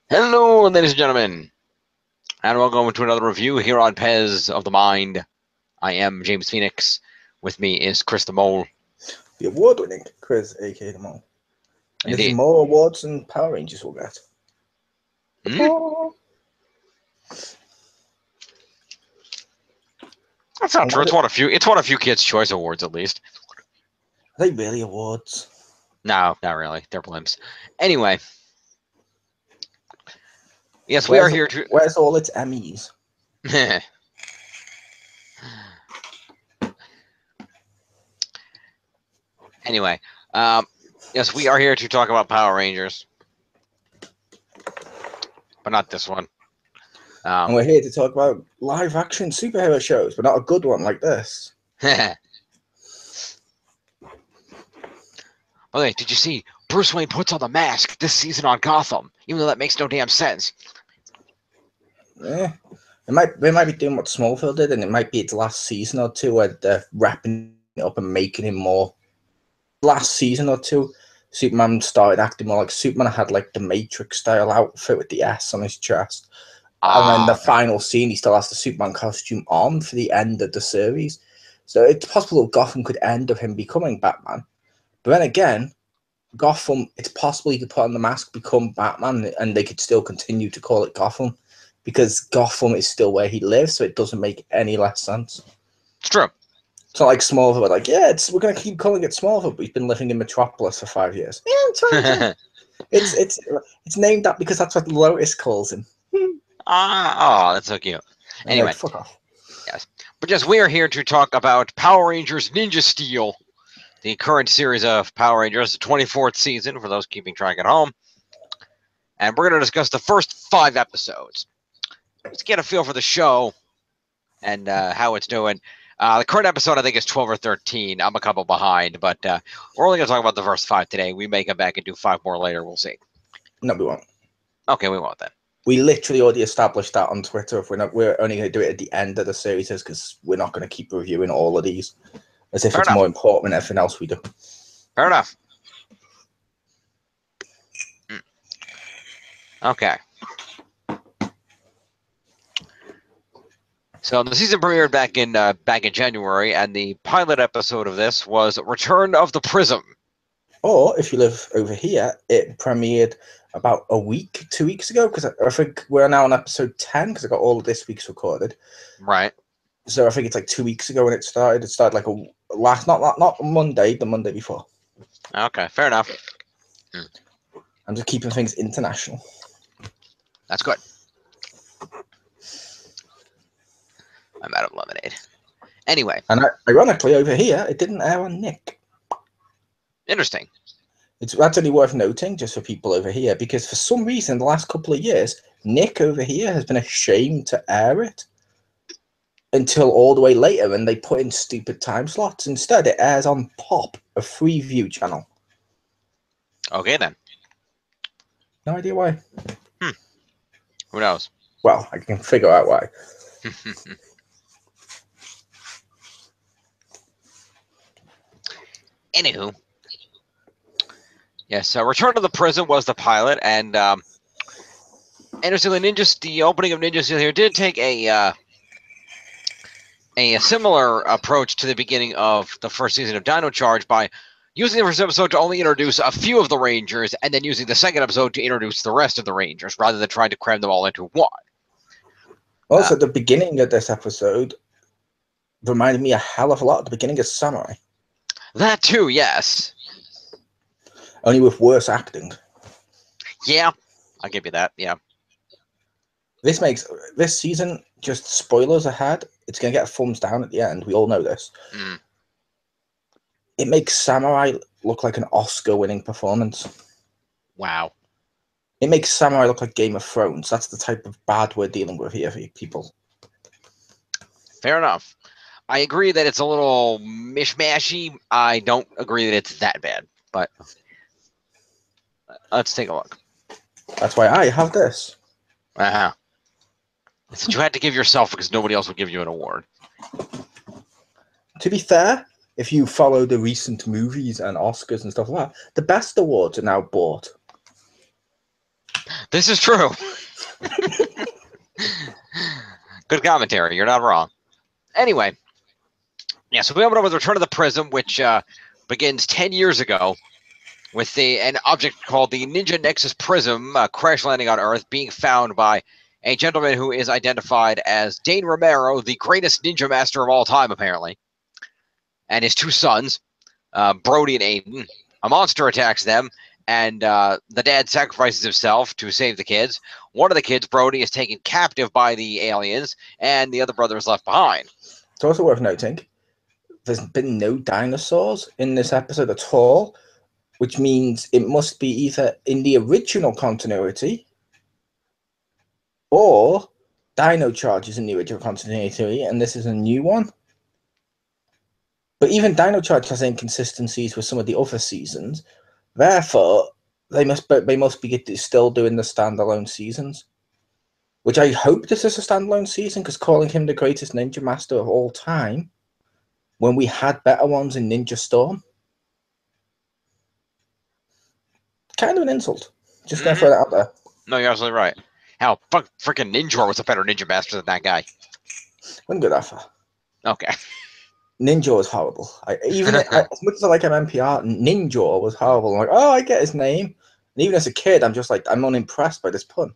Hello, ladies and gentlemen, and welcome to another review here on Pez of the Mind. I am James Phoenix. With me is Chris the Mole. The award-winning Chriz, aka the Mole. And this is Indeed. more awards than Power Rangers will get. That's not true. It's won a few. It's won a few Kids' Choice Awards at least. Are they really awards? No, not really. They're blimps. Anyway, yes, we are here to. Where's all its Emmys? Anyway, yes, we are here to talk about Power Rangers, but not this one. And we're here to talk about live-action superhero shows, but not a good one like this. Okay, did you see Bruce Wayne puts on the mask this season on Gotham? Even though that makes no damn sense. Yeah. They might be doing what Smallville did, and it might be its last season or two where they're wrapping it up and making him more. Last season or two, Superman started acting more like Superman. Had like the Matrix style outfit with the S on his chest. And then the final scene, he still has the Superman costume on for the end of the series. So it's possible Gotham could end of him becoming Batman. But then again, Gotham, it's possible he could put on the mask, become Batman, and they could still continue to call it Gotham. Because Gotham is still where he lives, so it doesn't make any less sense. It's true. It's not like Smallville, we're like, yeah, we're going to keep calling it Smallville, but he's been living in Metropolis for 5 years. Yeah, it's named that because that's what Lois calls him. Oh, that's so cute. Anyway, like, fuck off. Yes, but yes, we are here to talk about Power Rangers Ninja Steel, the current series of Power Rangers, the 24th season, for those keeping track at home. And we're going to discuss the first 5 episodes. Let's get a feel for the show and how it's doing. The current episode, I think, is 12 or 13. I'm a couple behind, but we're only going to talk about the first 5 today. We may come back and do 5 more later. We'll see. No, we won't. Okay, we won't then. We literally already established that on Twitter. If we're only going to do it at the end of the series, because we're not going to keep reviewing all of these as if it's more important than everything else we do. Fair enough. Okay. So the season premiered back in January, and the pilot episode of this was Return of the Prism. Or if you live over here, it premiered about 2 weeks ago, because I think we're now on episode 10 because I got all of this week's recorded. Right. So I think it's like 2 weeks ago when it started. It started like not Monday, the Monday before. Okay, fair enough. I'm just keeping things international. That's good. I'm out of lemonade. Anyway. And ironically, over here, it didn't air on Nick. Interesting. That's only worth noting, just for people over here, because for some reason, the last couple of years, Nick over here has been ashamed to air it until all the way later, when they put in stupid time slots. Instead, it airs on Pop, a Freeview channel. Okay, then. No idea why. Who knows? Well, I can figure out why. Anywho. Yes, Return to the Prism was the pilot, and interestingly, the opening of Ninja Steel here did take a similar approach to the beginning of the first season of Dino Charge by using the first episode to only introduce a few of the Rangers, and then using the second episode to introduce the rest of the Rangers, rather than trying to cram them all into one. Also, the beginning of this episode reminded me a hell of a lot of the beginning of Samurai. That too, yes. Only with worse acting. Yeah, I'll give you that, yeah. This season, just spoilers ahead, it's going to get a thumbs down at the end. We all know this. It makes Samurai look like an Oscar-winning performance. Wow. It makes Samurai look like Game of Thrones. That's the type of bad we're dealing with here, people. Fair enough. I agree that it's a little mishmashy. I don't agree that it's that bad, but let's take a look. That's why I have this. That you had to give yourself because nobody else would give you an award. To be fair, if you follow the recent movies and Oscars and stuff like that, the best awards are now bought. This is true. Good commentary. You're not wrong. Anyway, yeah, so we open up with Return of the Prism, which begins 10 years ago with an object called the Ninja Nexus Prism crash landing on Earth, being found by a gentleman who is identified as Dane Romero, the greatest ninja master of all time, apparently, and his two sons, Brody and Aiden. A monster attacks them, and the dad sacrifices himself to save the kids. One of the kids, Brody, is taken captive by the aliens, and the other brother is left behind. It's also worth noting, there's been no dinosaurs in this episode at all, which means it must be either in the original continuity or Dino Charge is in the original continuity, and this is a new one. But even Dino Charge has inconsistencies with some of the other seasons. Therefore, they must be still doing the standalone seasons. Which I hope this is a standalone season, because calling him the greatest ninja master of all time, when we had better ones in Ninja Storm, kind of an insult. Just gonna throw that out there. No, you're absolutely right. Hell, freaking Ninja was a better ninja master than that guy. Wouldn't go that far. Okay. Ninja was horrible. As much as I like MMPR, Ninja was horrible. I'm like, oh, I get his name. And even as a kid, I'm just like, I'm unimpressed by this pun.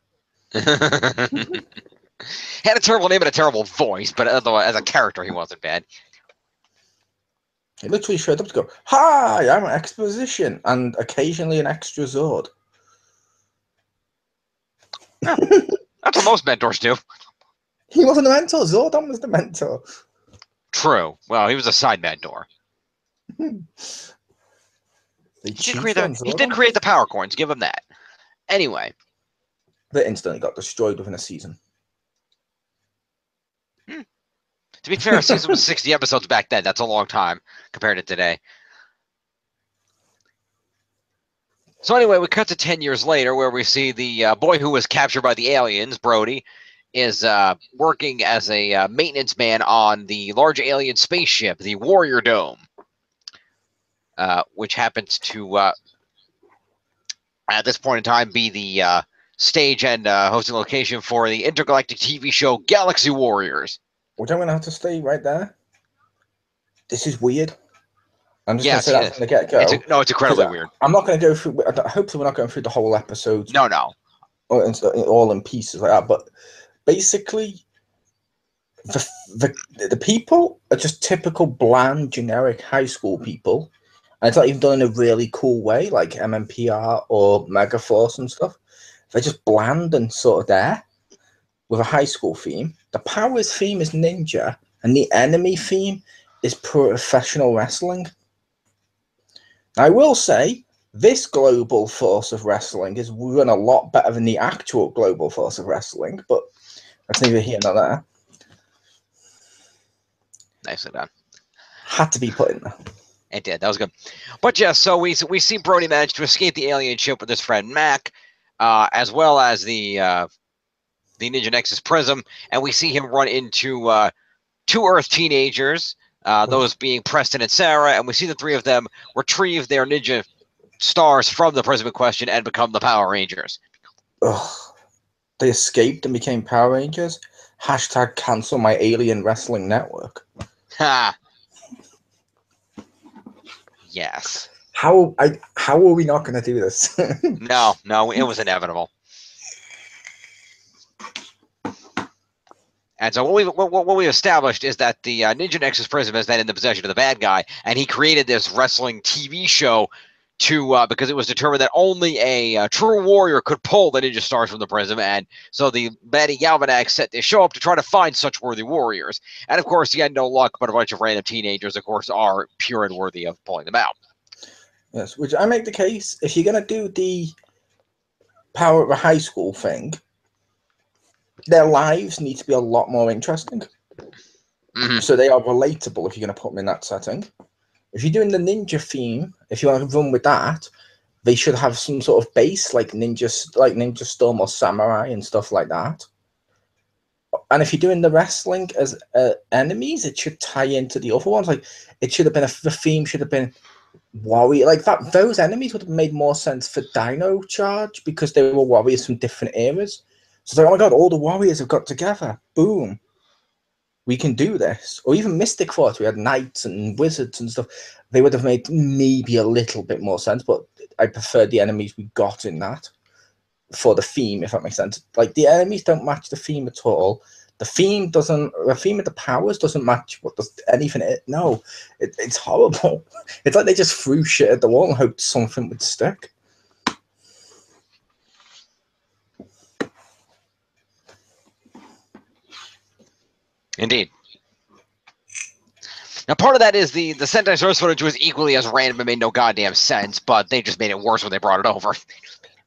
Had a terrible name and a terrible voice, but otherwise, as a character, he wasn't bad. He literally showed up to go, hi, I'm an exposition, and occasionally an extra Zord. Yeah, that's what most mentors do. He wasn't a mentor. Zordon was the mentor. True. Well, he was a side mentor. He did create the power coins. Give him that. Anyway. They instantly got destroyed within a season. To be fair, a season was 60 episodes back then. That's a long time compared to today. So anyway, we cut to 10 years later, where we see the boy who was captured by the aliens, Brody, is working as a maintenance man on the large alien spaceship, the Warrior Dome, which happens to, at this point in time, be the stage and hosting location for the intergalactic TV show Galaxy Warriors. Which I'm going to have to stay right there. This is weird. I'm just going to say that from the get-go. It's incredibly weird. I'm not going to go through... Hopefully we're not going through the whole episode. No. All in pieces like that. But basically, the people are just typical bland, generic high school people. And it's not even done in a really cool way, like MMPR or Megaforce and stuff. They're just bland and sort of there with a high school theme. The Powers theme is ninja, and the enemy theme is professional wrestling. I will say, this global force of wrestling is run a lot better than the actual global force of wrestling, but that's neither here nor there. Nicely done. Had to be put in there. It did. That was good. But yes, so we see Brody manage to escape the alien ship with his friend Mac, as well as the Ninja Nexus Prism, and we see him run into two Earth teenagers, those being Preston and Sarah, and we see the three of them retrieve their ninja stars from the Prism in question and become the Power Rangers. Ugh. They escaped and became Power Rangers? Hashtag cancel my alien wrestling network. Ha! Yes. How are we not going to do this? No, it was inevitable. And so what we established is that the Ninja Nexus Prism has been in the possession of the bad guy, and he created this wrestling TV show because it was determined that only a true warrior could pull the ninja stars from the prism, and so the baddie Galvanax set this show up to try to find such worthy warriors. And of course, he had no luck, but a bunch of random teenagers, of course, are pure and worthy of pulling them out. Yes, which I make the case, if you're going to do the Power of a High School thing, their lives need to be a lot more interesting. Mm-hmm. So they are relatable if you're going to put them in that setting. If you're doing the ninja theme, if you want to run with that, they should have some sort of base like Ninja Storm or Samurai and stuff like that. And if you're doing the wrestling as enemies, it should tie into the other ones. Like it should have been the theme should have been warrior like that. Those enemies would have made more sense for Dino Charge because they were warriors from different eras. So it's like, oh my god, all the warriors have got together. Boom. We can do this. Or even Mystic Force, we had knights and wizards and stuff. They would have made maybe a little bit more sense, but I preferred the enemies we got in that for the theme, if that makes sense. Like, the enemies don't match the theme at all. The theme of the powers doesn't match what anything. No, it's horrible. It's like they just threw shit at the wall and hoped something would stick. Indeed. Now, part of that is the Sentai source footage was equally as random and made no goddamn sense, but they just made it worse when they brought it over.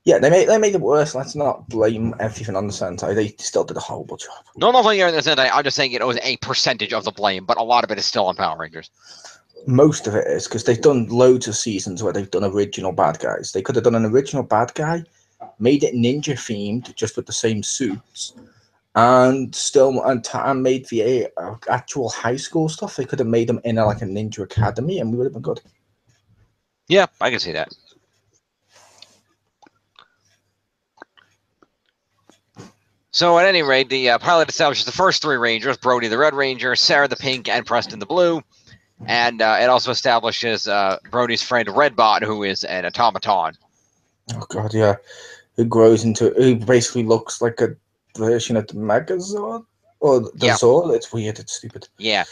Yeah, they made it worse. Let's not blame everything on the Sentai. They still did a horrible job. No, I'm not blaming the Sentai. I'm just saying it was a percentage of the blame, but a lot of it is still on Power Rangers. Most of it is because they've done loads of seasons where they've done original bad guys. They could have done an original bad guy, made it ninja themed, just with the same suits, and made the actual high school stuff. They could have made them in like a ninja academy, and we would have been good. Yeah, I can see that. So at any rate, the pilot establishes the first three Rangers: Brody the Red Ranger, Sarah the Pink, and Preston the Blue. And it also establishes Brody's friend Redbot, who is an automaton. Oh god, yeah. Who basically looks like a version of the Megazord or the Zord. It's weird. It's stupid. Yeah,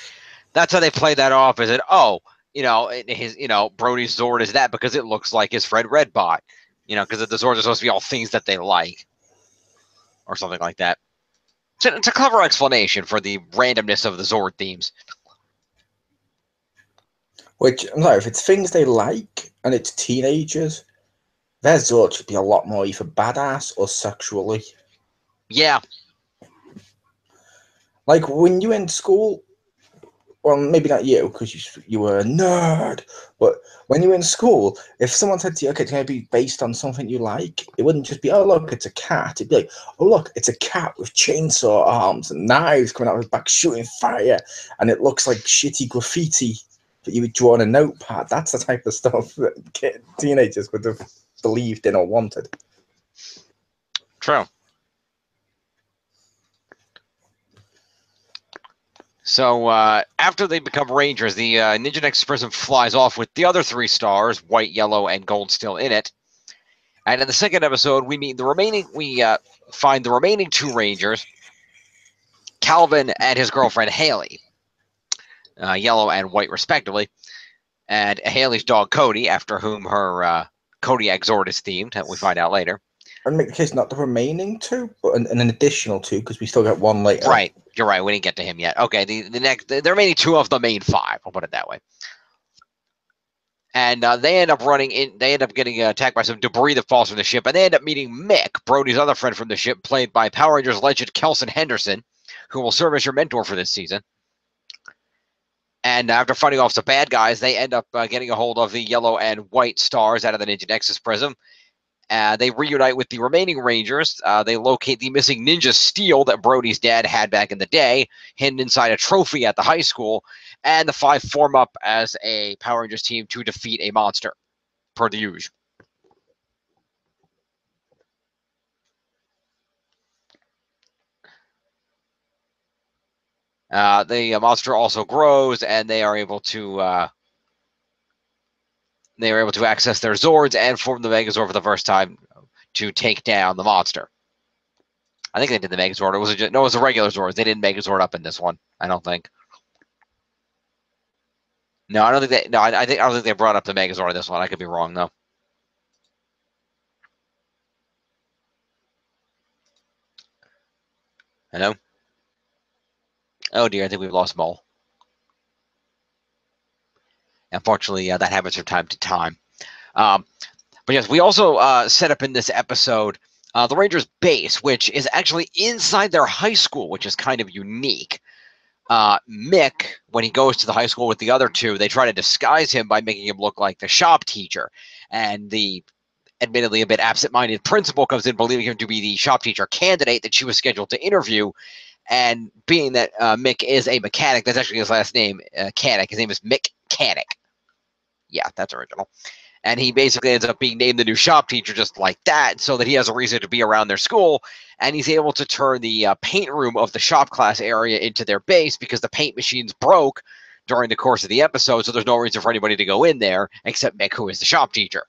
that's how they play that off. Is it? Oh, Brody's Zord is that because it looks like his friend Redbot. Because the Zords are supposed to be all things that they like, or something like that. So it's a clever explanation for the randomness of the Zord themes. Which, I'm sorry, if it's things they like and it's teenagers, their Zord should be a lot more either badass or sexually. Yeah. Like, when you were in school, well, maybe not you, because you were a nerd, but when you were in school, if someone said to you, okay, it's going to be based on something you like, it wouldn't just be, oh, look, it's a cat. It'd be like, oh, look, it's a cat with chainsaw arms and knives coming out of his back shooting fire, and it looks like shitty graffiti that you would draw on a notepad. That's the type of stuff that teenagers would have believed in or wanted. True. So after they become Rangers, the Ninja Nexus Prism flies off with the other three stars, white, yellow, and gold, still in it. And in the second episode, we find the remaining two Rangers, Calvin and his girlfriend Haley, yellow and white respectively, and Haley's dog Cody, after whom her Kodiak Zord is themed, that we find out later. I'd make the case not the remaining two, but an additional two, because we still got one later. Right, you're right. We didn't get to him yet. Okay, the remaining two of the main five. I'll put it that way. And they end up getting attacked by some debris that falls from the ship, and they end up meeting Mick, Brody's other friend from the ship, played by Power Rangers legend Kelson Henderson, who will serve as your mentor for this season. And after fighting off some bad guys, they end up getting a hold of the yellow and white stars out of the Ninja Nexus Prism. They reunite with the remaining Rangers. They locate the missing Ninja Steel that Brody's dad had back in the day, hidden inside a trophy at the high school. And the five form up as a Power Rangers team to defeat a monster, per the usual. The monster also grows, and they are able to access their Zords and form the Megazord for the first time to take down the monster. I think they did the Megazord. It was a regular Zord. They didn't Megazord up in this one. I don't think. No, I don't think they. No, I don't think they brought up the Megazord in this one. I could be wrong though. Hello. Oh dear, I think we've lost Mole. Unfortunately, that happens from time to time. But yes, we also set up in this episode the Rangers' base, which is actually inside their high school, which is kind of unique. Mick, when he goes to the high school with the other two, they try to disguise him by making him look like the shop teacher. And the admittedly a bit absent-minded principal comes in believing him to be the shop teacher candidate that she was scheduled to interview. And being that Mick is a mechanic, that's actually his last name, Canic. His name is Mick Canic. Yeah, that's original. And he basically ends up being named the new shop teacher just like that, so that he has a reason to be around their school. And he's able to turn the paint room of the shop class area into their base because the paint machines broke during the course of the episode, so there's no reason for anybody to go in there except Mick, who is the shop teacher.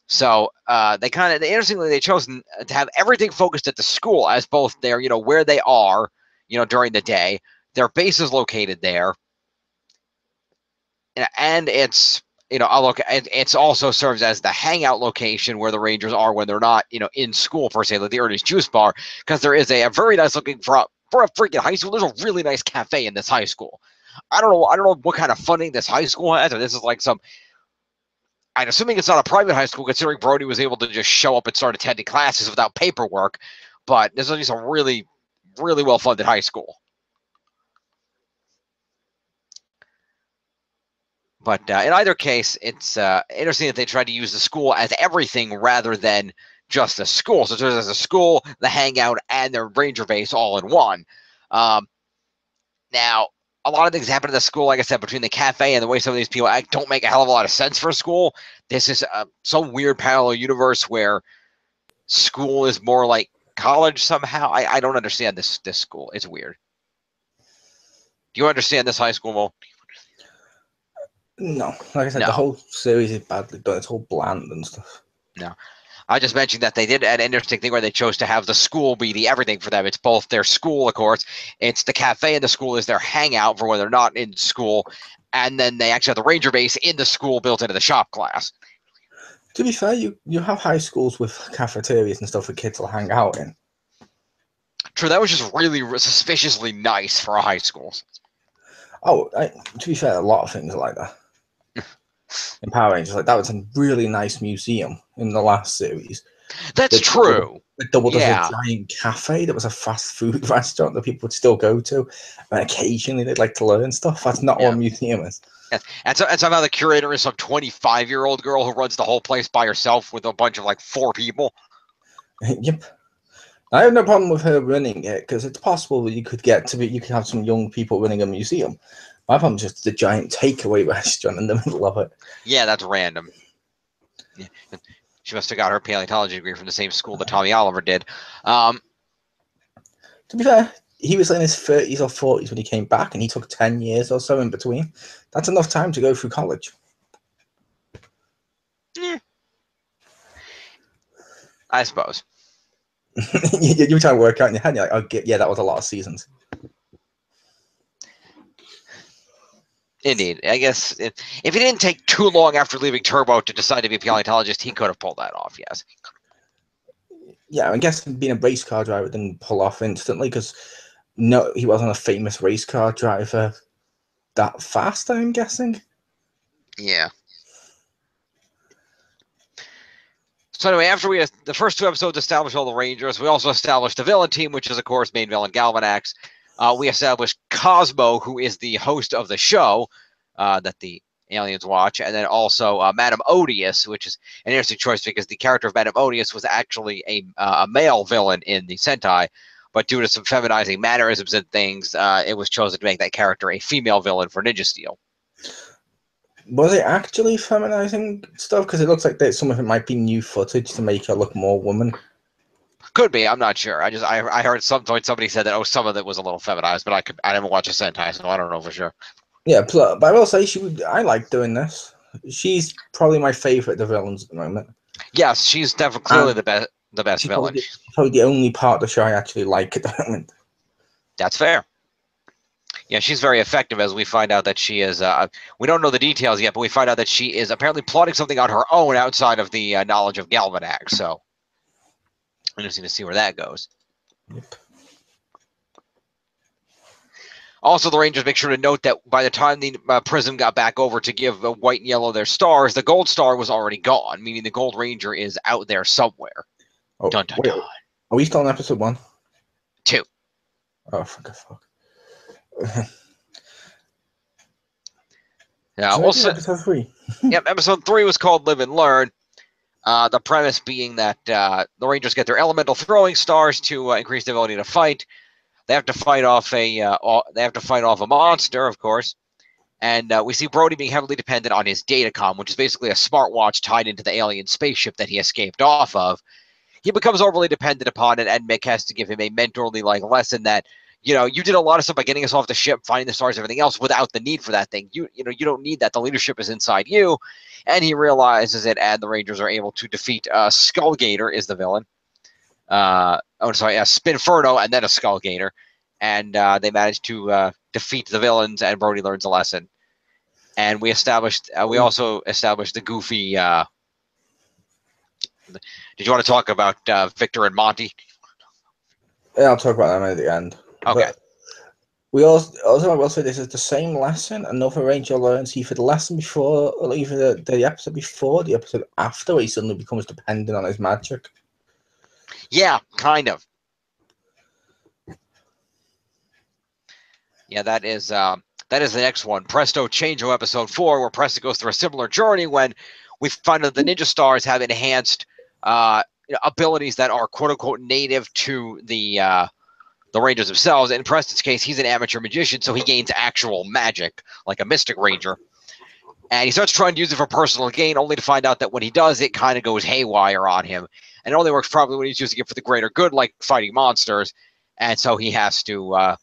So interestingly, they chose to have everything focused at the school as both their, where they are, during the day. Their base is located there, and it's it's also serves as the hangout location where the Rangers are when they're not in school per se, like the Ernie's Juice Bar, because there is a very nice looking for a freaking high school. There's a really nice cafe in this high school. I don't know what kind of funding this high school has, or this is like some. I'm assuming it's not a private high school, considering Brody was able to just show up and start attending classes without paperwork. But this is just a really, really well funded high school. But in either case, it's interesting that they tried to use the school as everything rather than just a school. So there's a school, the hangout, and their ranger base all in one. Now, a lot of things happen in the school, like I said, between the cafe and the way some of these people act don't make a hell of a lot of sense for a school. This is some weird parallel universe where school is more like college somehow. I don't understand this school. It's weird. Do you understand this high school, Mo? No, like I said, No. The whole series is badly done. It's all bland and stuff. No. I just mentioned that they did an interesting thing where they chose to have the school be the everything for them. It's both their school, of course. It's the cafe and the school is their hangout for when they're not in school. And then they actually have the ranger base in the school built into the shop class. To be fair, you have high schools with cafeterias and stuff for kids to hang out in. True, that was just really suspiciously nice for a high school. Oh, to be fair, a lot of things are like that. In Power Rangers, like that was a really nice museum in the last series. That's true. It doubled as a giant cafe that was a fast food restaurant that people would still go to, and occasionally they'd like to learn stuff. That's not what a museum is. Yes. And somehow the curator is some 25-year-old girl who runs the whole place by herself with a bunch of like 4 people. Yep. I have no problem with her running it because it's possible that you could have some young people running a museum. My problem is just the giant takeaway restaurant in the middle of it. Yeah, that's random. Yeah. She must have got her paleontology degree from the same school that Tommy Oliver did. To be fair, he was in his 30s or 40s when he came back, and he took 10 years or so in between. That's enough time to go through college. Yeah. I suppose. You're trying to work out in your head, you're like, oh, yeah, that was a lot of seasons. Indeed. I guess if he didn't take too long after leaving Turbo to decide to be a paleontologist, he could have pulled that off, yes. Yeah, I guess being a race car driver didn't pull off instantly because no, he wasn't a famous race car driver that fast, I'm guessing. Yeah. So anyway, after the first 2 episodes established all the Rangers, we also established the villain team, which is, of course, main villain Galvanax. We established Cosmo, who is the host of the show that the aliens watch, and then also Madame Odious, which is an interesting choice because the character of Madame Odious was actually a male villain in the Sentai, but due to some feminizing mannerisms and things, it was chosen to make that character a female villain for Ninja Steel. Was it actually feminizing stuff? Because it looks like some of it might be new footage to make her look more woman. Could be. I'm not sure. I heard some point somebody said that some of it was a little feminized, but I didn't watch a Sentai, so I don't know for sure. Yeah, but I will say I like doing this. She's probably my favorite of the villains at the moment. Yes, she's definitely clearly the best villain. Probably the only part of the show I actually like at the moment. That's fair. Yeah, she's very effective as we find out that she is, we don't know the details yet, but we find out that she is apparently plotting something on her own outside of the knowledge of Galvanax, so interesting to see where that goes. Yep. Also, the Rangers make sure to note that by the time the Prism got back over to give White and Yellow their stars, the Gold Star was already gone, meaning the Gold Ranger is out there somewhere. Oh, dun, dun, wait, dun. Are we still on episode 1? 2. Oh, fuck. Yeah, so also episode 3. Yep, episode 3 was called Live and Learn. The premise being that the Rangers get their elemental throwing stars to increase their ability to fight. They have to fight off a monster, of course, And we see Brody being heavily dependent on his datacom, which is basically a smartwatch tied into the alien spaceship that he escaped off of. He becomes overly dependent upon it, and Mick has to give him a mentorly lesson that, you did a lot of stuff by getting us off the ship, finding the stars, everything else without the need for that thing. You don't need that. The leadership is inside you, and he realizes it. And the Rangers are able to defeat Skullgator is the villain. Spinferno, and then a Skullgator, and they manage to defeat the villains. And Brody learns a lesson. And we also established the goofy. Did you want to talk about Victor and Monty? Yeah, I'll talk about them at the end. Okay. But we also will say this is the same lesson. Another Ranger learns either the lesson before, or either the episode before, the episode after, where he suddenly becomes dependent on his magic. Yeah, kind of. Yeah, that is the next one. Presto Changeo episode 4, where Presto goes through a similar journey when we find that the Ninja Stars have enhanced abilities that are quote unquote native to the Rangers themselves. In Preston's case, he's an amateur magician, so he gains actual magic, like a Mystic Ranger. And he starts trying to use it for personal gain, only to find out that when he does, it kind of goes haywire on him. And it only works probably when he's using it for the greater good, like fighting monsters. And so he has to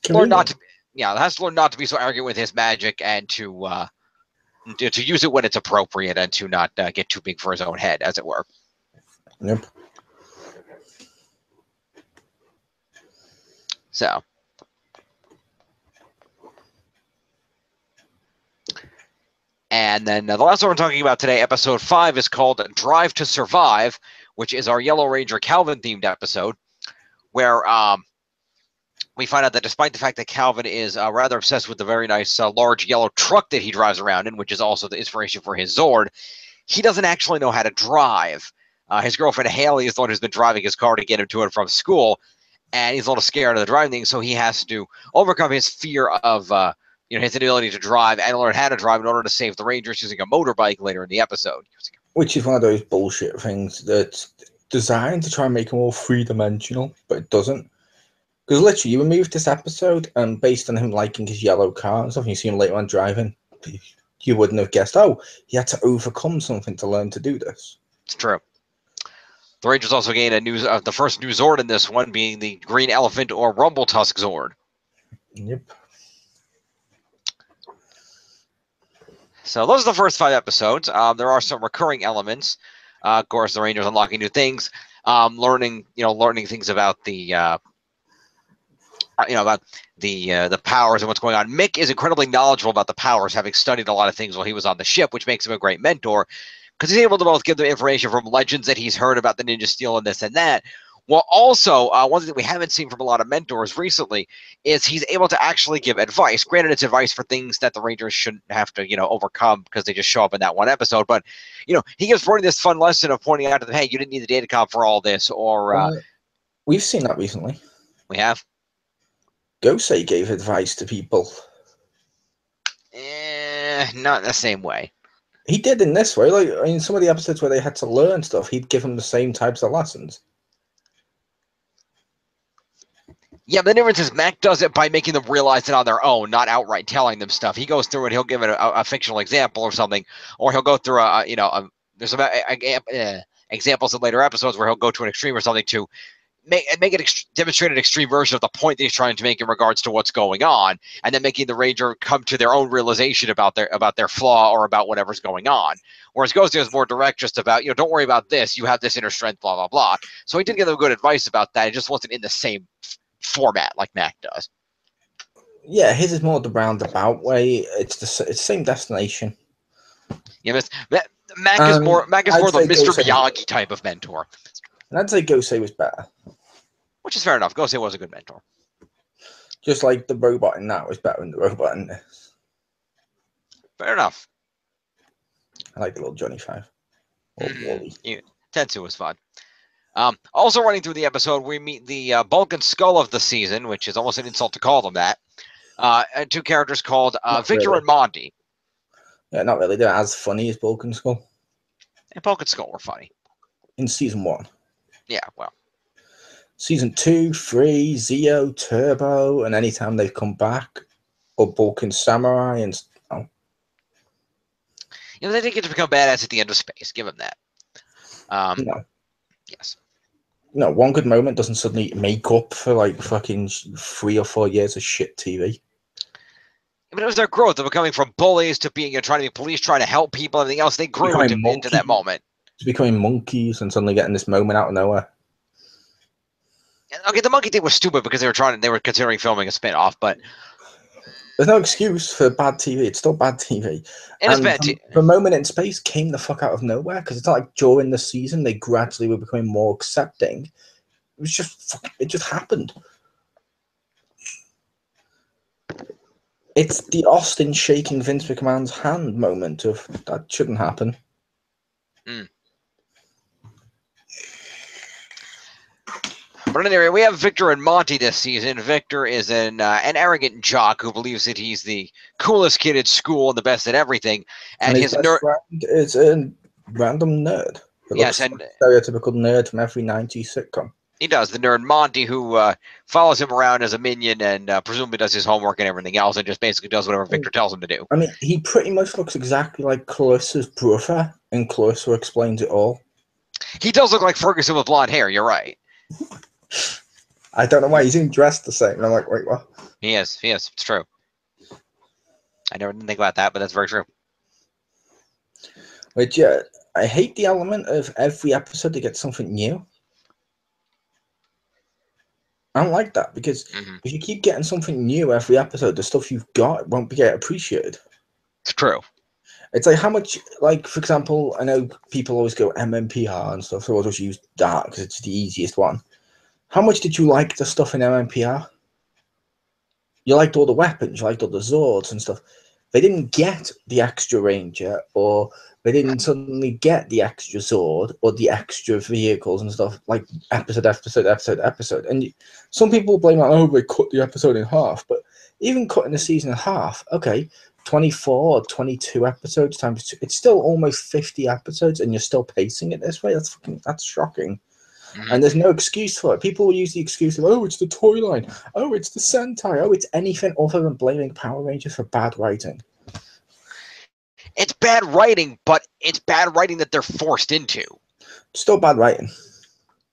learn not to be so arrogant with his magic, and to use it when it's appropriate, and to not get too big for his own head, as it were. Yep. So, and then the last one we're talking about today, episode 5, is called Drive to Survive, which is our Yellow Ranger Calvin themed episode, where we find out that despite the fact that Calvin is rather obsessed with the very nice large yellow truck that he drives around in, which is also the inspiration for his Zord, he doesn't actually know how to drive. His girlfriend Haley is the one who's been driving his car to get him to and from school, and he's a little scared of the driving thing, so he has to overcome his fear of his inability to drive and learn how to drive in order to save the Rangers using a motorbike later in the episode. Which is one of those bullshit things that's designed to try and make it more three-dimensional, but it doesn't. Because literally, you remove this episode, and based on him liking his yellow car and stuff, and you see him later on driving, you wouldn't have guessed, he had to overcome something to learn to do this. It's true. The Rangers also gain the first new Zord in this one, being the Green Elephant or Rumble Tusk Zord. Yep. So those are the first 5 episodes. There are some recurring elements. Of course, the Rangers unlocking new things, learning things about the powers and what's going on. Mick is incredibly knowledgeable about the powers, having studied a lot of things while he was on the ship, which makes him a great mentor, because he's able to both give them information from legends that he's heard about the Ninja Steel and this and that, while also, one thing that we haven't seen from a lot of mentors recently is he's able to actually give advice. Granted, it's advice for things that the Rangers shouldn't have to, overcome because they just show up in that one episode. But, he gives Brody this fun lesson of pointing out to them, hey, you didn't need the datacom for all this, or... we've seen that recently. We have? Gosei gave advice to people. Not in the same way. He did in this way. Like, in some of the episodes where they had to learn stuff, he'd give them the same types of lessons. Yeah, but the difference is Mac does it by making them realize it on their own, not outright telling them stuff. He goes through and he'll give it a fictional example or something, or he'll go through there's some examples in later episodes where he'll go to an extreme or something to demonstrate an extreme version of the point that he's trying to make in regards to what's going on, and then making the Ranger come to their own realization about their flaw or about whatever's going on. Whereas Ghost is more direct, just about, don't worry about this, you have this inner strength, blah, blah, blah. So he did give them good advice about that. It just wasn't in the same format like Mac does. Yeah, his is more the roundabout way. It's the same destination. Yeah, Mac is more the Mr. Miyagi type of mentor. And I'd say Gosei was better. Which is fair enough. Gosei was a good mentor. Just like the robot in that was better than the robot in this. Fair enough. I like the little Johnny Five. Or Wally. Yeah, Tetsu was fun. Also running through the episode, we meet the bulk and skull of the season, which is almost an insult to call them that. And 2 characters called Victor and Monty. Yeah, not really. They're as funny as Bulk and Skull. And Bulk and Skull were funny. In season 1. Yeah, well. Season 2, 3, Zeo, Turbo, and anytime they've come back. or Balkan Samurai, and They did get to become badass at the end of Space. Give them that. no, Yes. one good moment doesn't suddenly make up for like fucking 3 or 4 years of shit TV. But it was their growth of becoming from bullies to being trying to be police, trying to help people, everything else. They grew into that moment. To becoming monkeys and suddenly getting this moment out of nowhere. Okay, the monkey thing was stupid because they were considering filming a spin-off, but there's no excuse for bad TV. It's still bad TV. The moment in Space came the fuck out of nowhere because it's not like during the season they gradually were becoming more accepting. It just happened. It's the Austin shaking Vince McMahon's hand moment of that shouldn't happen. But anyway, we have Victor and Monty this season. Victor is an arrogant jock who believes that he's the coolest kid at school and the best at everything. And his best friend is a random nerd. Yes, and stereotypical nerd from every 90s sitcom. He does, the nerd Monty, who follows him around as a minion and presumably does his homework and everything else and just basically does whatever Victor tells him to do. I mean, he pretty much looks exactly like Clarissa's brother, and Clarissa explains it all. He does look like Ferguson with blonde hair, you're right. I don't know why he's even dressed the same. And I'm like, wait, what? He is, it's true. I never didn't think about that, but that's very true. Which, yeah, I hate the element of every episode to get something new. I don't like that because if you keep getting something new every episode, the stuff you've got won't get appreciated. It's true. It's like how much, like, for example, I know people always go MMPR and stuff, so I'll just use that because it's the easiest one. How much did you like the stuff in MMPR? You liked all the weapons, you liked all the Zords and stuff. They didn't get the extra Ranger, or they didn't suddenly get the extra Zord, or the extra vehicles and stuff, like episode. And some people blame, like, oh, they cut the episode in half. But even cutting the season in half, okay, 24 or 22 episodes times 2, it's still almost 50 episodes, and you're still pacing it this way? That's shocking. And there's no excuse for it. People will use the excuse of, oh, it's the toy line. Oh, it's the Sentai. Oh, it's anything other than blaming Power Rangers for bad writing. It's bad writing, but it's bad writing that they're forced into. Still bad writing.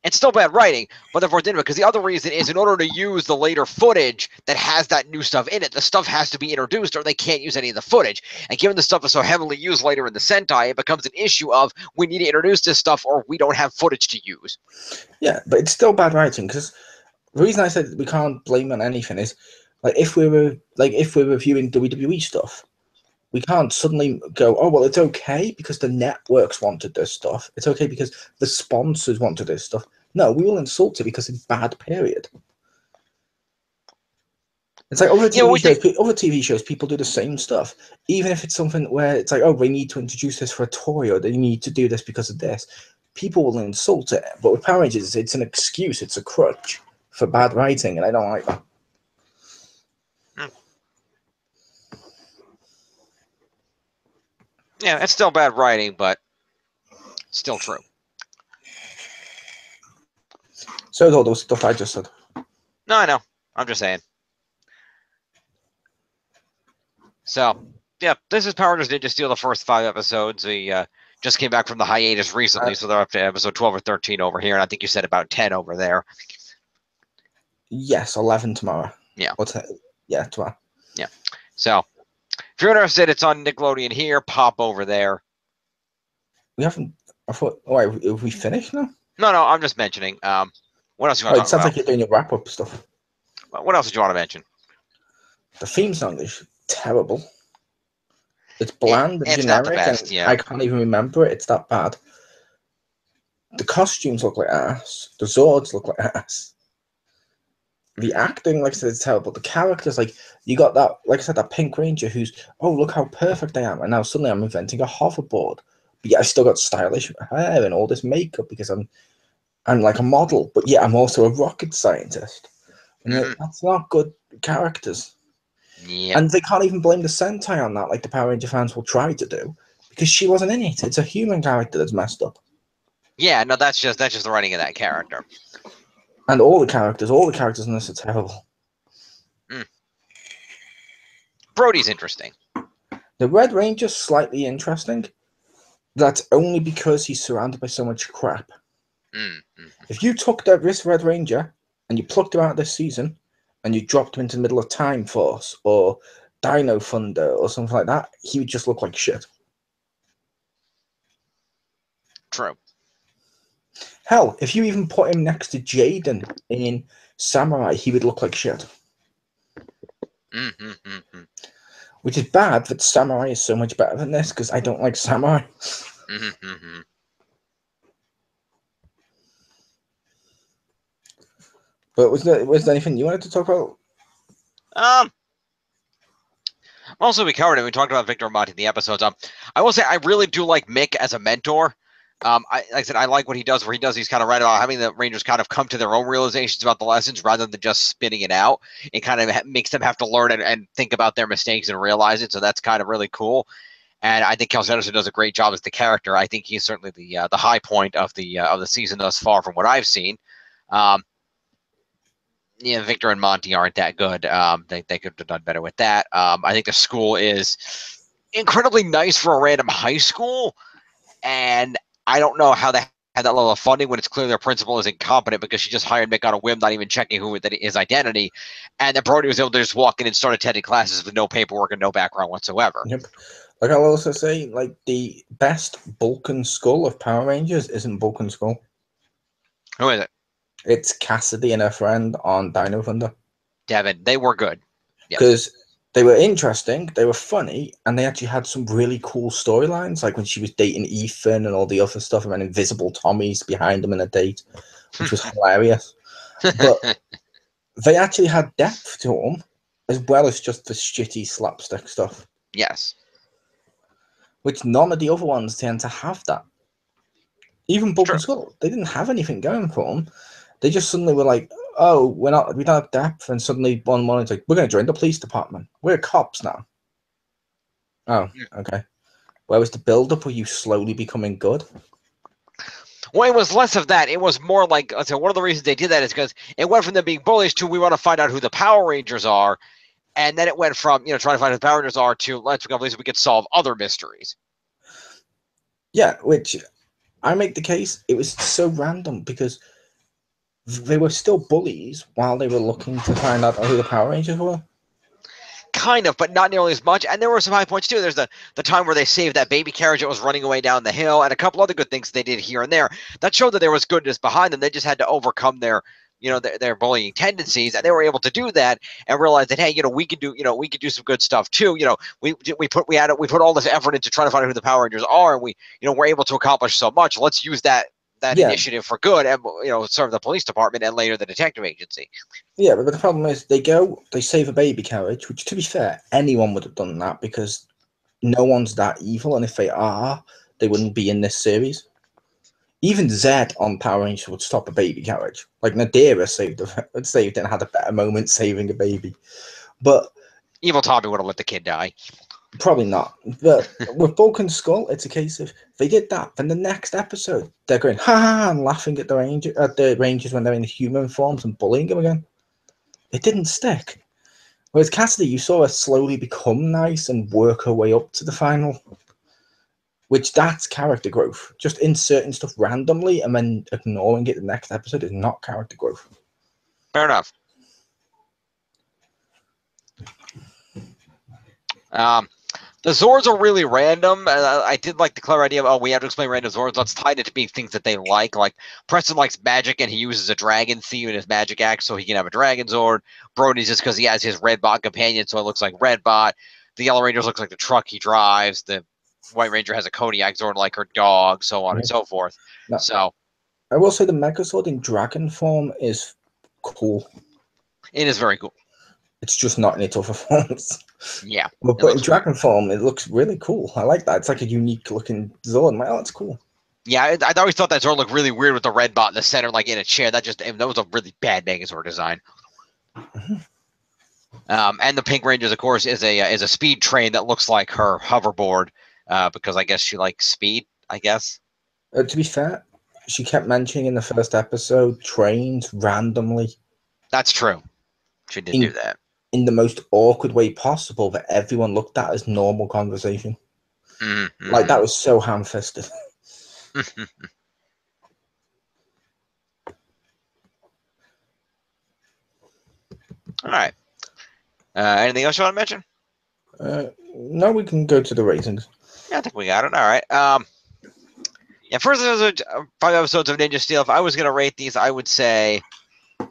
It's still bad writing, but they're forced into it because the other reason is in order to use the later footage that has that new stuff in it, the stuff has to be introduced or they can't use any of the footage. And given the stuff is so heavily used later in the Sentai, it becomes an issue of we need to introduce this stuff or we don't have footage to use. Yeah, but it's still bad writing because the reason I said we can't blame on anything is like if we're reviewing WWE stuff, we can't suddenly go, oh, well, it's okay because the networks wanted this stuff. It's okay because the sponsors wanted this stuff. No, we will insult it because it's bad, period. It's like other TV shows, people do the same stuff. Even if it's something where it's like, oh, they need to introduce this for a toy or they need to do this because of this. People will insult it. But with Power Rangers, it's an excuse. It's a crutch for bad writing, and I don't like that. Yeah, it's still bad writing, but still true. So is all those stuff I just said. No, I know. I'm just saying. So, yeah, this is Power Rangers Ninja Steel, the first 5 episodes. We just came back from the hiatus recently, so they're up to episode 12 or 13 over here, and I think you said about 10 over there. Yes, 11 tomorrow. Yeah. Yeah, tomorrow. Yeah. So, if you're interested, it's on Nickelodeon here. Pop over there. We haven't. I thought. Oh, wait, have we finished now? No, I'm just mentioning. What else do you want to talk about? It sounds like you're doing your wrap up stuff. What else did you want to mention? The theme song is terrible. It's bland and generic, not the best, and I can't even remember it. It's that bad. The costumes look like ass. The Zords look like ass. The acting, like I said, is terrible. The characters, like, you got that, like I said, that Pink Ranger who's, oh, look how perfect I am. And now suddenly I'm inventing a hoverboard. But yeah, I still got stylish hair and all this makeup because I'm like a model. But yeah, I'm also a rocket scientist. And that's not good characters. Yeah. And they can't even blame the Sentai on that, like the Power Ranger fans will try to do, because she wasn't in it. It's a human character that's messed up. Yeah, no, that's just the writing of that character. And all the characters in this are terrible. Brody's interesting. The Red Ranger's slightly interesting. That's only because he's surrounded by so much crap. If you took this Red Ranger and you plucked him out this season and you dropped him into the middle of Time Force or Dino Thunder or something like that, he would just look like shit. True. Hell, if you even put him next to Jaden in Samurai, he would look like shit. Which is bad that Samurai is so much better than this because I don't like Samurai. But was there anything you wanted to talk about? Also, we covered it. We talked about Victor Monty in the episodes. I will say I really do like Mick as a mentor. Like I said, I like what he does. Where he does these kind of right about having the Rangers kind of come to their own realizations about the lessons rather than just spitting it out. It kind of makes them have to learn and think about their mistakes and realize it. So that's kind of really cool. And I think Kelsey Anderson does a great job as the character. I think he's certainly the high point of the season thus far from what I've seen. Victor and Monty aren't that good. They could have done better with that. I think the school is incredibly nice for a random high school, and I don't know how they had that level of funding when it's clear their principal is incompetent because she just hired Mick on a whim, not even checking his identity, and that Brody was able to just walk in and start attending classes with no paperwork and no background whatsoever. Yep. Like I'll also say, like the best Vulcan Skull of Power Rangers isn't Vulcan Skull. Who is it? It's Cassidy and her friend on Dino Thunder. Devin, they were good. Because they were interesting, they were funny, and they actually had some really cool storylines, like when she was dating Ethan and all the other stuff, and then Invisible Tommy's behind them in a date, which was hilarious. But they actually had depth to them, as well as just the shitty slapstick stuff. Yes. Which none of the other ones tend to have that. Even Vulcan Skull, they didn't have anything going for them. They just suddenly were like, oh, we don't have depth, and suddenly one morning it's like, we're going to join the police department. We're cops now. Oh, okay. Where was the build-up? Were you slowly becoming good? Well, it was less of that. It was more like, so one of the reasons they did that is because it went from them being bullies to we want to find out who the Power Rangers are, and then it went from, trying to find who the Power Rangers are to let's become police so we could solve other mysteries. Yeah, which I make the case, it was so random because they were still bullies while they were looking to find out who the Power Rangers were. Kind of, but not nearly as much. And there were some high points too. There's the time where they saved that baby carriage that was running away down the hill, and a couple other good things they did here and there that showed that there was goodness behind them. They just had to overcome their bullying tendencies, and they were able to do that and realize that hey, we could do some good stuff too. We put all this effort into trying to find out who the Power Rangers are, and we're able to accomplish so much. Let's use that initiative for good, and serve the police department and later the detective agency. Yeah, but the problem is they save a baby carriage, which to be fair, anyone would have done that because no one's that evil, and if they are, they wouldn't be in this series. Even Zed on Power Rangers would stop a baby carriage. Like Nadira saved it and had a better moment saving a baby. But Evil Tommy would have let the kid die. Probably not. But with Vulcan Skull, it's a case of they did that. Then the next episode, they're going ha ha and laughing at the Rangers when they're in human forms and bullying them again. It didn't stick. Whereas Cassidy, you saw her slowly become nice and work her way up to the final. Which that's character growth. Just inserting stuff randomly and then ignoring it the next episode is not character growth. Fair enough. The Zords are really random. I did like the clever idea of, we have to explain random Zords. Let's tie it to being things that they like. Like, Preston likes magic, and he uses a dragon theme in his magic act so he can have a dragon Zord. Brody's just because he has his Redbot companion, so it looks like Redbot. The Yellow Ranger looks like the truck he drives. The White Ranger has a Kodiak Zord like her dog, so on and so forth. No, so, I will say the Megazord in dragon form is cool. It is very cool. It's just not in its other forms. Yeah. But in dragon form, it looks really cool. I like that. It's like a unique looking Zord. I'm like, oh, it's cool. Yeah, I always thought that Zord looked really weird with the red bot in the center, like in a chair. That was a really bad Megazord design. Mm-hmm. And the Pink Rangers, of course, is a speed train that looks like her hoverboard, because I guess she likes speed, I guess. To be fair, she kept mentioning in the first episode trains randomly. That's true. She did do that. in the most awkward way possible that everyone looked at as normal conversation. Mm-hmm. Like, that was so ham-fisted. All right. Anything else you want to mention? No, we can go to the ratings. Yeah, I think we got it. All right. Yeah, first episode, 5 episodes of Ninja Steel. If I was going to rate these, I would say I'm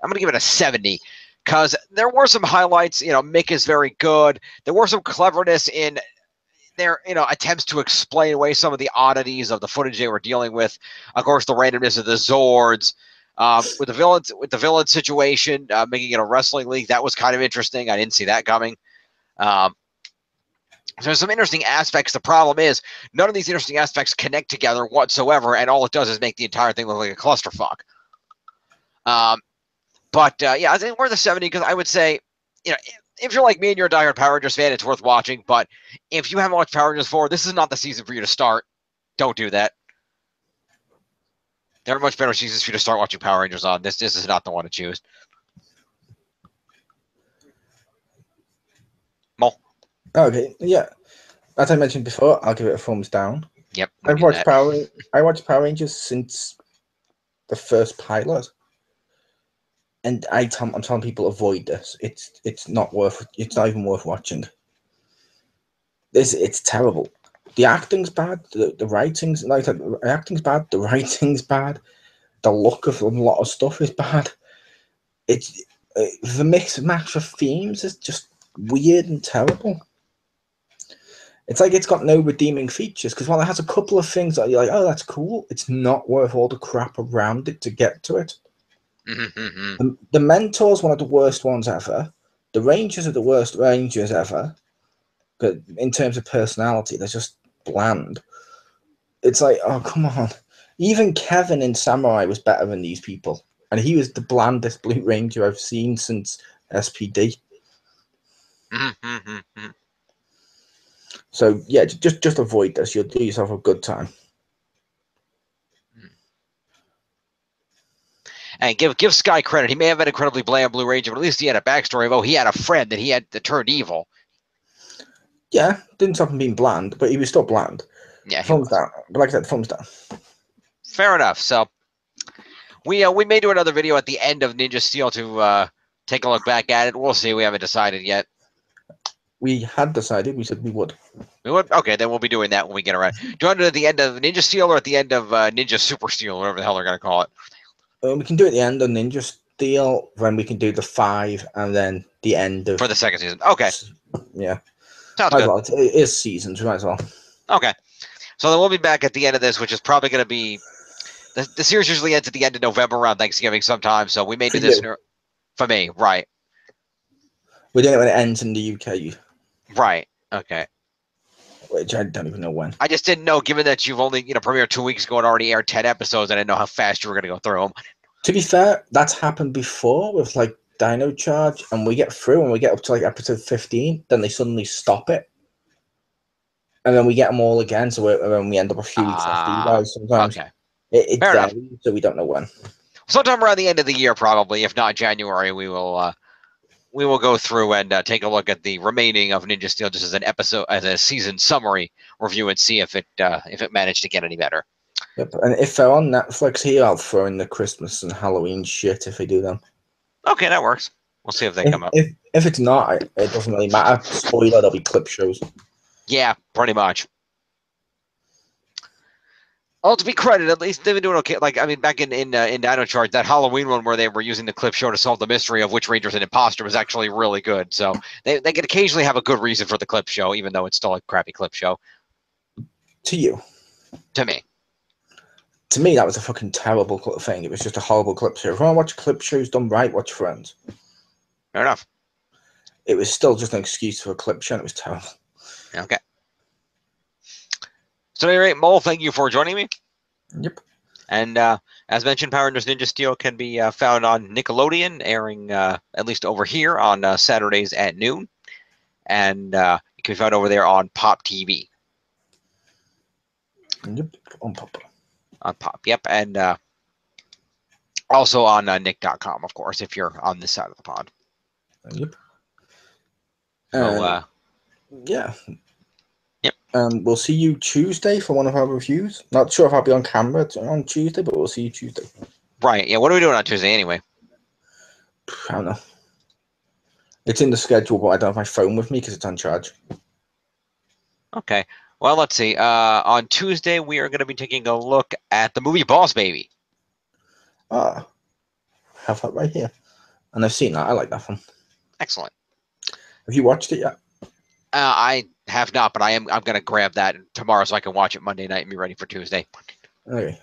going to give it a 70 because there were some highlights. Mick is very good. There were some cleverness in their attempts to explain away some of the oddities of the footage they were dealing with. Of course, the randomness of the Zords. With the villain situation, making it a wrestling league, that was kind of interesting. I didn't see that coming. So there's some interesting aspects. The problem is none of these interesting aspects connect together whatsoever, and all it does is make the entire thing look like a clusterfuck. Yeah, I think we're the 70 because I would say, if you're like me and you're a diehard Power Rangers fan, it's worth watching. But if you haven't watched Power Rangers before, this is not the season for you to start. Don't do that. There are much better seasons for you to start watching Power Rangers on. This is not the one to choose. Mole. Okay, yeah. As I mentioned before, I'll give it a thumbs down. Yep. I watched Power Rangers since the first pilot, and I'm telling people avoid this. It's not even worth watching. It's terrible. The acting's bad. The writing's the acting's bad. The writing's bad. The look of a lot of stuff is bad. It's the mix and match of themes is just weird and terrible. It's like it's got no redeeming features because while it has a couple of things that you're like, oh, that's cool, it's not worth all the crap around it to get to it. The Mentor's one of the worst ones ever. The Rangers are the worst Rangers ever. But in terms of personality, they're just bland. It's like, oh, come on. Even Kevin in Samurai was better than these people. And he was the blandest Blue Ranger I've seen since SPD. So, yeah, just avoid this. You'll do yourself a good time. And give Sky credit. He may have been incredibly bland Blue Ranger, but at least he had a backstory of, he had a friend that turned evil. Yeah, didn't stop him being bland, but he was still bland. Yeah, thumbs down. But like I said, thumbs down. Fair enough. So we may do another video at the end of Ninja Steel to take a look back at it. We'll see. We haven't decided yet. We had decided. We said we would. We would? Okay, then we'll be doing that when we get around. Do you want to do it at the end of Ninja Steel or at the end of Ninja Super Steel, whatever the hell they're going to call it? We can do it at the end of Ninja Steel, then we can do the 5, and then the end of... For the second season. Okay. Yeah. Sounds good. Well. It is seasons, we might as well. Okay. So then we'll be back at the end of this, which is probably going to be... The series usually ends at the end of November around Thanksgiving sometime, so we may do this... For me, right. We're doing it when it ends in the UK. Right. Okay. Which I don't even know when. I just didn't know, given that you've only premiered 2 weeks ago and already aired 10 episodes, I didn't know how fast you were going to go through them. To be fair, that's happened before with like Dino Charge, and we get through and we get up to like episode 15, then they suddenly stop it. And then we get them all again, so then we end up a few weeks after you guys sometimes. Okay. It varies, so we don't know when. Sometime around the end of the year, probably, if not January, we will go through and take a look at the remaining of Ninja Steel just as an episode, as a season summary review, and see if it managed to get any better. Yep, and if they're on Netflix here, I'll throw in the Christmas and Halloween shit if they do them. Okay, that works. We'll see if they come up. If it's not, it doesn't really matter. Spoiler, there'll be clip shows. Yeah, pretty much. Oh, to be credited, at least they've been doing okay. Like, I mean, back in Dino Charge, that Halloween one where they were using the clip show to solve the mystery of which Ranger's an imposter was actually really good. So they can occasionally have a good reason for the clip show, even though it's still a crappy clip show. To you. To me. To me, that was a fucking terrible thing. It was just a horrible clip show. If you want to watch clip shows done right, watch Friends. Fair enough. It was still just an excuse for a clip show, and it was terrible. Okay. So at any rate, Mole, thank you for joining me. Yep. And as mentioned, Power Rangers Ninja Steel can be found on Nickelodeon, airing at least over here on Saturdays at noon. And it can be found over there on Pop TV. Yep, on Pop. On Pop, yep. And Also on nick.com, of course, if you're on this side of the pond. Yep. So, yeah. Yep. We'll see you Tuesday for one of our reviews. Not sure if I'll be on camera on Tuesday, but we'll see you Tuesday. right. Yeah. What are we doing on Tuesday anyway? I don't know. It's in the schedule, but I don't have my phone with me because it's on charge. Okay. Well, let's see. On Tuesday, we are going to be taking a look at the movie Boss Baby. I have that right here. And I've seen that. I like that one. Excellent. Have you watched it yet? I have not, but I'm going to grab that tomorrow so I can watch it Monday night and be ready for Tuesday. Okay.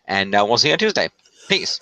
And we'll see you on Tuesday. Peace.